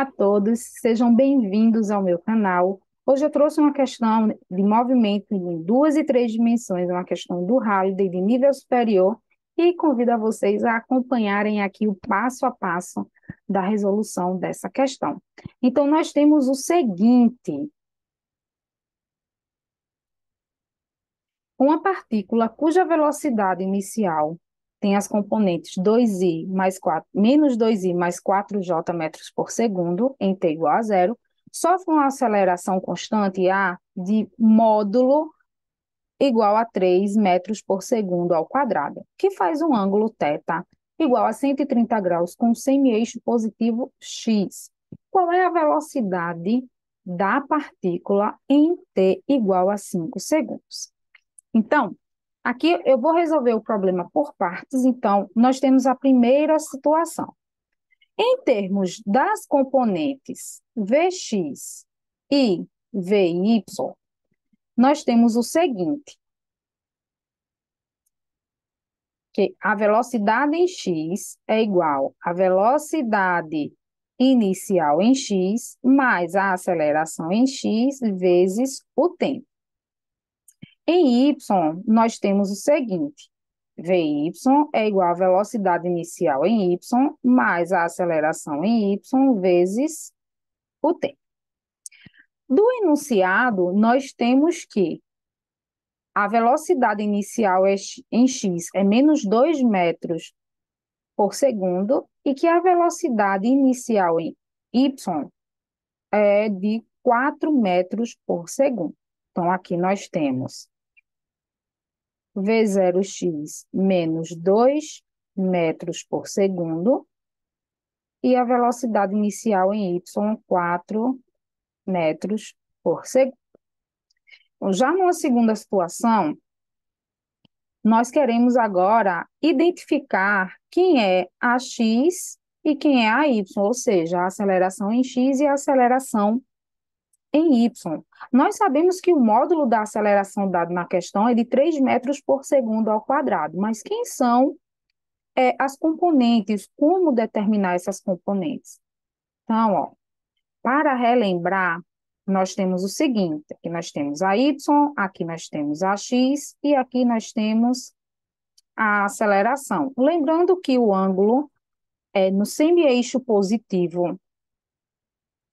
Olá a todos, sejam bem-vindos ao meu canal. Hoje eu trouxe uma questão de movimento em duas e três dimensões, uma questão do Halliday de nível superior, e convido a vocês a acompanharem aqui o passo a passo da resolução dessa questão. Então, nós temos o seguinte: uma partícula cuja velocidade inicial tem as componentes 2i mais 4, menos 2i mais 4j metros por segundo, em t igual a zero, sofre uma aceleração constante A de módulo igual a 3 metros por segundo ao quadrado, que faz um ângulo θ igual a 130 graus com semi-eixo positivo x. Qual é a velocidade da partícula em t igual a 5 segundos? Então, aqui eu vou resolver o problema por partes. Então, nós temos a primeira situação. Em termos das componentes Vx e Vy, nós temos o seguinte, que a velocidade em x é igual à velocidade inicial em x mais a aceleração em x vezes o tempo. Em y, nós temos o seguinte: Vy é igual à velocidade inicial em y mais a aceleração em y vezes o tempo. Do enunciado, nós temos que a velocidade inicial em x é menos 2 metros por segundo e que a velocidade inicial em y é de 4 metros por segundo. Então, aqui nós temos V0x menos 2 metros por segundo e a velocidade inicial em y, 4 metros por segundo. Já numa segunda situação, nós queremos agora identificar quem é a x e quem é a y, ou seja, a aceleração em x e a aceleração em y. Nós sabemos que o módulo da aceleração dado na questão é de 3 metros por segundo ao quadrado, mas quem são as componentes? Como determinar essas componentes? Então, ó, para relembrar, nós temos o seguinte: aqui nós temos a y, aqui nós temos a x e aqui nós temos a aceleração. Lembrando que o ângulo é no semi-eixo positivo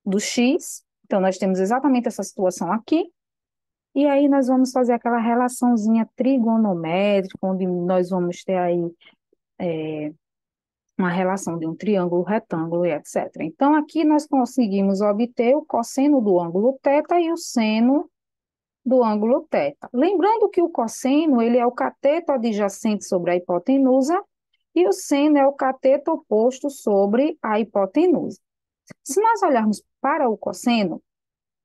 do x, então nós temos exatamente essa situação aqui, e aí nós vamos fazer aquela relaçãozinha trigonométrica, onde nós vamos ter aí uma relação de um triângulo, retângulo e etc. Então, aqui nós conseguimos obter o cosseno do ângulo θ e o seno do ângulo θ. Lembrando que o cosseno, ele é o cateto adjacente sobre a hipotenusa e o seno é o cateto oposto sobre a hipotenusa. Se nós olharmos para o cosseno,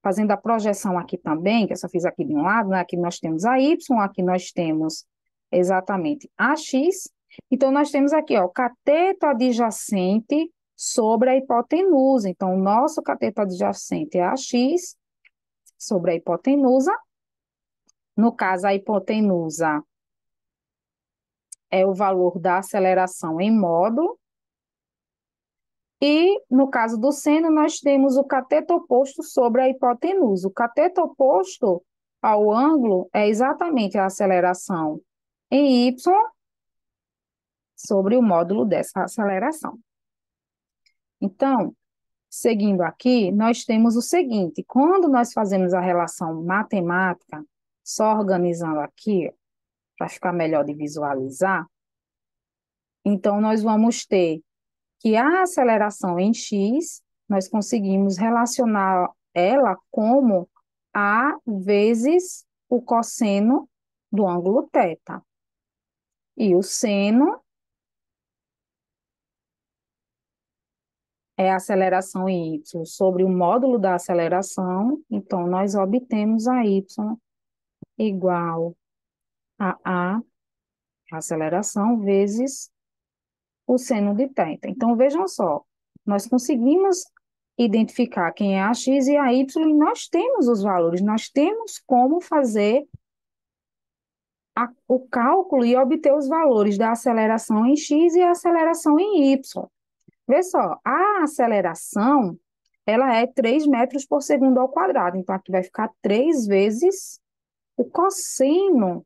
fazendo a projeção aqui também, que eu só fiz aqui de um lado, né? Aqui nós temos a y, aqui nós temos exatamente a x. Então, nós temos aqui, ó, o cateto adjacente sobre a hipotenusa. Então, o nosso cateto adjacente é a x sobre a hipotenusa. No caso, a hipotenusa é o valor da aceleração em módulo. E, no caso do seno, nós temos o cateto oposto sobre a hipotenusa. O cateto oposto ao ângulo é exatamente a aceleração em y sobre o módulo dessa aceleração. Então, seguindo aqui, nós temos o seguinte: quando nós fazemos a relação matemática, só organizando aqui, para ficar melhor de visualizar, então nós vamos ter que a aceleração em x, nós conseguimos relacionar ela como a vezes o cosseno do ângulo θ. E o seno é a aceleração em y sobre o módulo da aceleração, então nós obtemos a y igual a aceleração vezes o seno de θ. Então, vejam só, nós conseguimos identificar quem é a x e a y, e nós temos os valores, nós temos como fazer o cálculo e obter os valores da aceleração em x e a aceleração em y. Vê só, a aceleração, ela é 3 metros por segundo ao quadrado. Então, aqui vai ficar 3 vezes o cosseno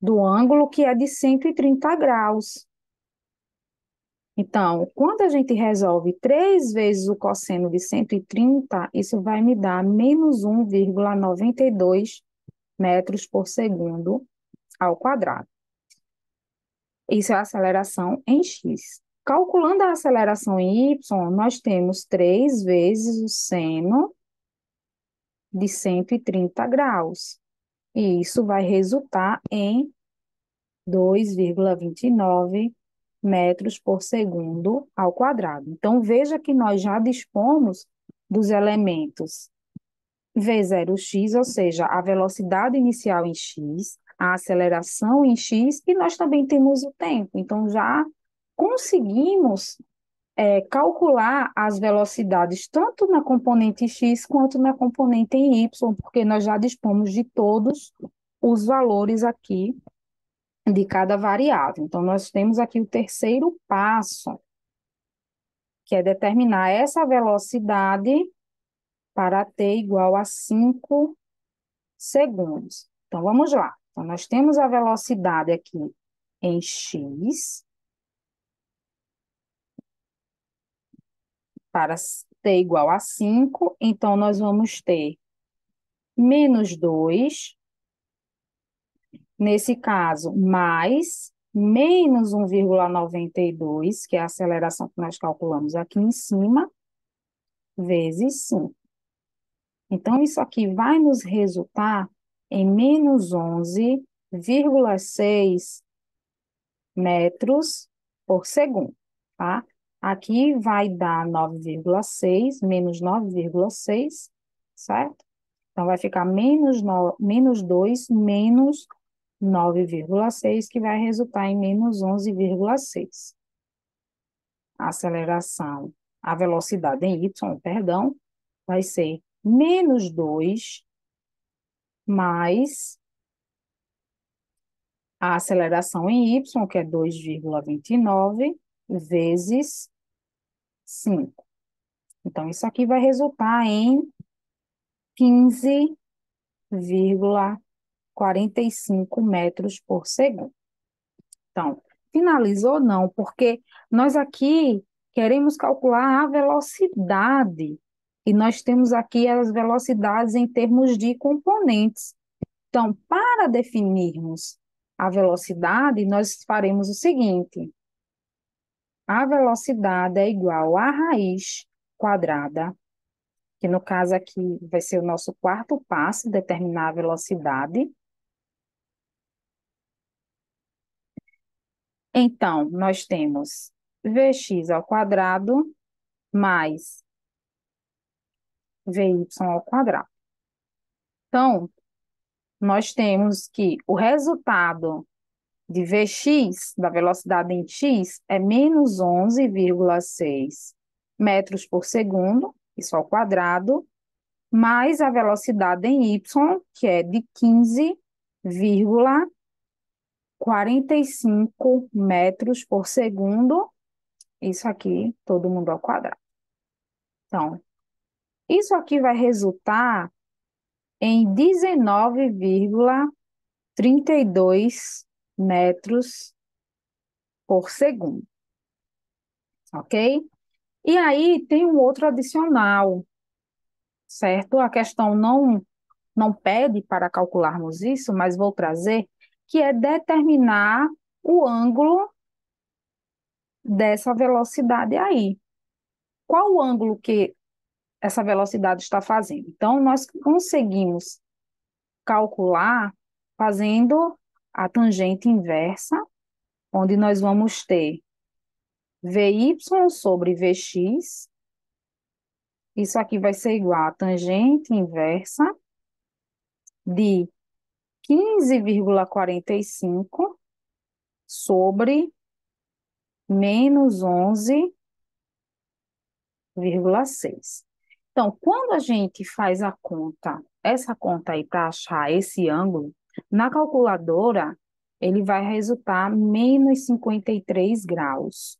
do ângulo, que é de 130 graus. Então, quando a gente resolve 3 vezes o cosseno de 130, isso vai me dar menos 1,92 metros por segundo ao quadrado. Isso é a aceleração em x. Calculando a aceleração em y, nós temos 3 vezes o seno de 130 graus. E isso vai resultar em 2,29 metros por segundo ao quadrado. Então, veja que nós já dispomos dos elementos V0x, ou seja, a velocidade inicial em x, a aceleração em x, e nós também temos o tempo. Então, já conseguimos calcular as velocidades tanto na componente x quanto na componente em y, porque nós já dispomos de todos os valores aqui de cada variável. Então, nós temos aqui o terceiro passo, que é determinar essa velocidade para t igual a 5 segundos. Então, vamos lá. Então, nós temos a velocidade aqui em x, para t igual a 5, então nós vamos ter menos 2, nesse caso, mais menos 1,92, que é a aceleração que nós calculamos aqui em cima, vezes 5. Então, isso aqui vai nos resultar em menos 11,6 metros por segundo, tá? Aqui vai dar 9,6, menos 9,6, certo? Então, vai ficar menos 2, menos 9,6, que vai resultar em menos 11,6. A aceleração, a velocidade em y, perdão, vai ser menos 2 mais a aceleração em y, que é 2,29, vezes 5. Então, isso aqui vai resultar em 15,45 metros por segundo. Então, finalizou não, porque nós aqui queremos calcular a velocidade, e nós temos aqui as velocidades em termos de componentes. Então, para definirmos a velocidade, nós faremos o seguinte: a velocidade é igual a raiz quadrada, que no caso aqui vai ser o nosso quarto passo, determinar a velocidade. Então, nós temos Vx ao quadrado mais Vy ao quadrado. Então, nós temos que o resultado de Vx, da velocidade em x, é menos 11,6 metros por segundo, isso ao quadrado, mais a velocidade em y, que é de 15,45 metros por segundo, isso aqui, todo mundo ao quadrado. Então, isso aqui vai resultar em 19,32 metros por segundo, ok? E aí tem um outro adicional, certo? A questão não pede para calcularmos isso, mas vou trazer, que é determinar o ângulo dessa velocidade aí. Qual o ângulo que essa velocidade está fazendo? Então, nós conseguimos calcular fazendo a tangente inversa, onde nós vamos ter Vy sobre Vx. Isso aqui vai ser igual a tangente inversa de 15,45 sobre menos 11,6. Então, quando a gente faz a conta, essa conta aí para achar esse ângulo, na calculadora, ele vai resultar menos 53 graus,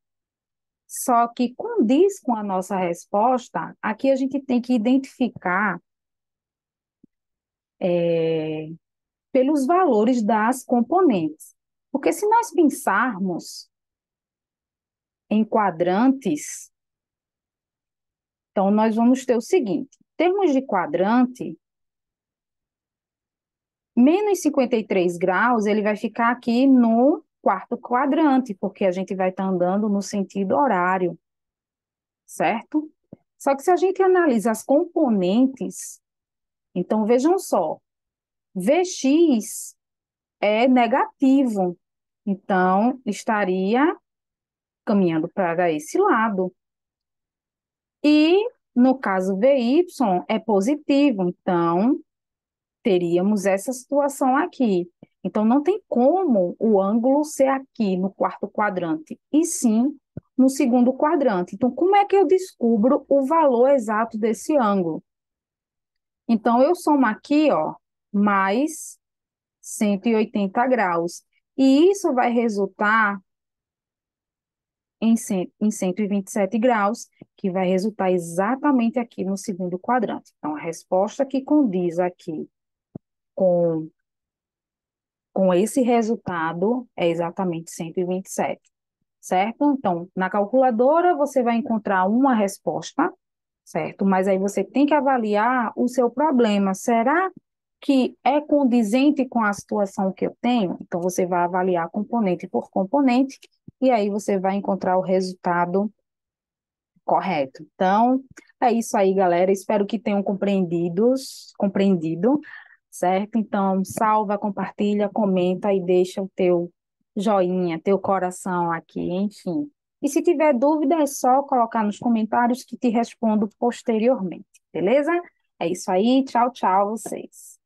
Só que condiz com a nossa resposta, aqui a gente tem que identificar é, pelos valores das componentes. Porque se nós pensarmos em quadrantes, então nós vamos ter o seguinte: em termos de quadrante, menos 53 graus, ele vai ficar aqui no quarto quadrante, porque a gente vai estar andando no sentido horário, certo? Só que se a gente analisa as componentes, então vejam só, Vx é negativo, então estaria caminhando para esse lado. E no caso VY é positivo, então teríamos essa situação aqui. Então, não tem como o ângulo ser aqui no quarto quadrante, e sim no segundo quadrante. Então, como é que eu descubro o valor exato desse ângulo? Então, eu somo aqui, ó, mais 180 graus. E isso vai resultar em 127 graus, que vai resultar exatamente aqui no segundo quadrante. Então, a resposta que condiz aqui com com esse resultado é exatamente 127, certo? Então, na calculadora você vai encontrar uma resposta, certo? Mas aí você tem que avaliar o seu problema. Será que é condizente com a situação que eu tenho? Então, você vai avaliar componente por componente e aí você vai encontrar o resultado correto. Então, é isso aí, galera. Espero que tenham compreendido, certo? Então, salva, compartilha, comenta e deixa o teu joinha, teu coração aqui, enfim. E se tiver dúvida, é só colocar nos comentários que te respondo posteriormente, beleza? É isso aí. Tchau, tchau, vocês.